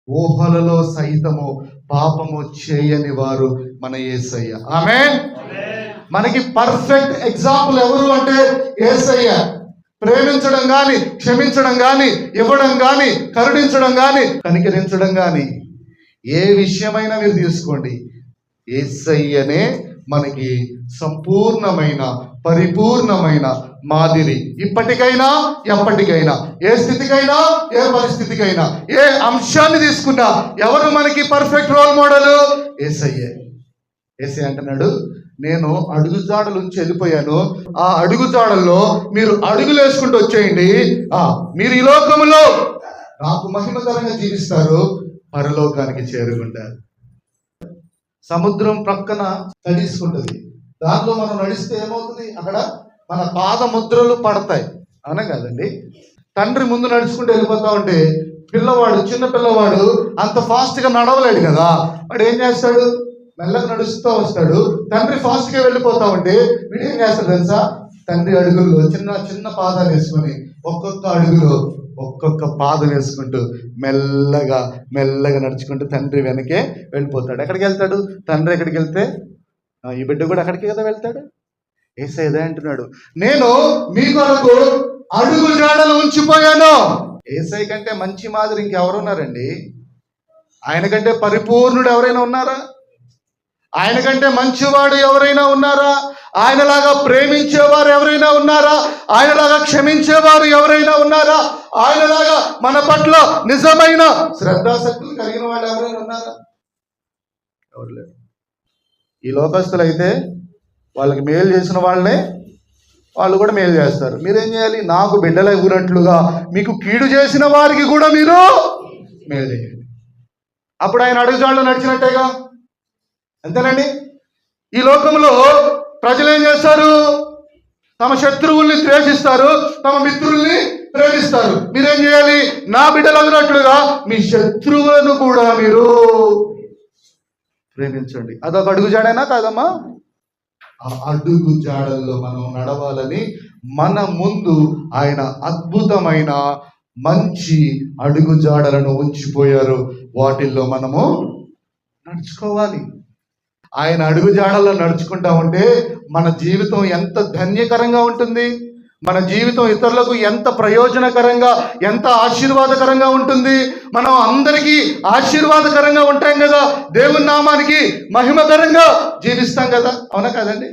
ఊహలలో సైతము పాపము చేయని వారు మన యేసయ్య. ఆమేన్. మనకి పర్ఫెక్ట్ ఎగ్జాంపుల్ ఎవరు అంటే యేసయ్య. ప్రేమించడం కానీ, క్షమించడం కానీ, ఇవ్వడం కానీ, కరుణించడం కానీ, కనికరించడం కానీ, ఏ విషయమైనా మీరు తీసుకోండి, యేసయ్యనే మనకి సంపూర్ణమైన పరిపూర్ణమైన మాదిరి. ఇప్పటికైనా ఎప్పటికైనా, ఏ స్థితికైనా ఏ పరిస్థితికైనా, ఏ అంశాన్ని తీసుకున్నా ఎవరు మనకి పర్ఫెక్ట్ రోల్ మోడల్? యేసయ్యే. యేసయ్య అంటున్నాడు, నేను అడుగుజాడల నుంచి వెళ్ళిపోయాను, ఆ అడుగుజాడల్లో మీరు అడుగులు వేసుకుంటూ వచ్చేయండి, మీరు ఈ లోకములో నాకు మహిమకరంగా జీవిస్తారు, పరలోకానికి చేరుకుంటారు. సముద్రం ప్రక్కన తడిసుకుంటుంది, దాంట్లో మనం నడిస్తే ఏమవుతుంది? అక్కడ మన పాద ముద్రలు పడతాయి, అవునా కదండి? తండ్రి ముందు నడుచుకుంటూ వెళ్ళిపోతా ఉంటే పిల్లవాడు, చిన్న పిల్లవాడు అంత ఫాస్ట్గా నడవలేడు కదా, వాడు ఏం చేస్తాడు? మెల్లగా నడుస్తూ వస్తాడు. తండ్రి ఫాస్ట్గా వెళ్ళిపోతా ఉంటే వీడు ఏం చేస్తాడు తెలుసా? తండ్రి అడుగుల్లో చిన్న చిన్న పాదాలు వేసుకొని ఒక్కొక్క అడుగులో ఒక్కొక్క పాదం వేసుకుంటూ మెల్లగా మెల్లగా నడుచుకుంటూ తండ్రి వెనకే వెళ్ళిపోతాడు. ఎక్కడికి వెళ్తాడు? తండ్రి ఎక్కడికి వెళ్తే ఈ బిడ్డ కూడా అక్కడికి కదా వెళ్తాడు. యేసయ్య ఇదే అంటున్నాడు, నేను మీ కొరకు అడుగు జాడలు ఉంచిపోయాను. యేసయ్య కంటే మంచి మాదిరి ఇంకెవరున్నారండి? ఆయన కంటే పరిపూర్ణుడు ఎవరైనా ఉన్నారా? ఆయన కంటే మంచివాడు ఎవరైనా ఉన్నారా? ఆయనలాగా ప్రేమించేవారు ఎవరైనా ఉన్నారా? ఆయనలాగా క్షమించేవారు ఎవరైనా ఉన్నారా? ఆయనలాగా మన పట్ల నిజమైన శ్రద్ధాశక్తులు కలిగిన వాళ్ళు ఎవరైనా ఉన్నారా? ఎవరు లేరు. ఈ లోకస్తులైతే వాళ్ళకి మేలు చేసిన వాళ్ళనే వాళ్ళు కూడా మేలు చేస్తారు. మీరేం చేయాలి? నాకు బిడ్డలు ఇవ్వనట్లుగా మీకు కీడు చేసిన వారికి కూడా మీరు మేలు చేయండి. అప్పుడు ఆయన అడుగుజాడలో నడిచినట్టేగా. అంతేనండి. ఈ లోకంలో ప్రజలు ఏం చేస్తారు? తమ శత్రువుల్ని ద్వేషిస్తారు, తమ మిత్రుల్ని ప్రేమిస్తారు. మీరేం చేయాలి? నా బిడ్డలు అన్నట్లుగా మీ శత్రువులను కూడా మీరు ప్రేమించండి. అదొక అడుగు జాడైనా కాదమ్మా? ఆ అడుగు జాడల్లో మనం నడవాలని మన ముందు ఆయన అద్భుతమైన మంచి అడుగు జాడలను ఉంచిపోయారు. వాటిల్లో మనము నడుచుకోవాలి. ఆయన అడుగు జాడల్లో నడుచుకుంటా ఉంటే మన జీవితం ఎంత ధన్యకరంగా ఉంటుంది. మన జీవితం ఇతరులకు ఎంత ప్రయోజనకరంగా, ఎంత ఆశీర్వాదకరంగా ఉంటుంది. మనం అందరికీ ఆశీర్వాదకరంగా ఉంటాం కదా, దేవుని నామానికి మహిమకరంగా జీవిస్తాం కదా, అవునా కదండి?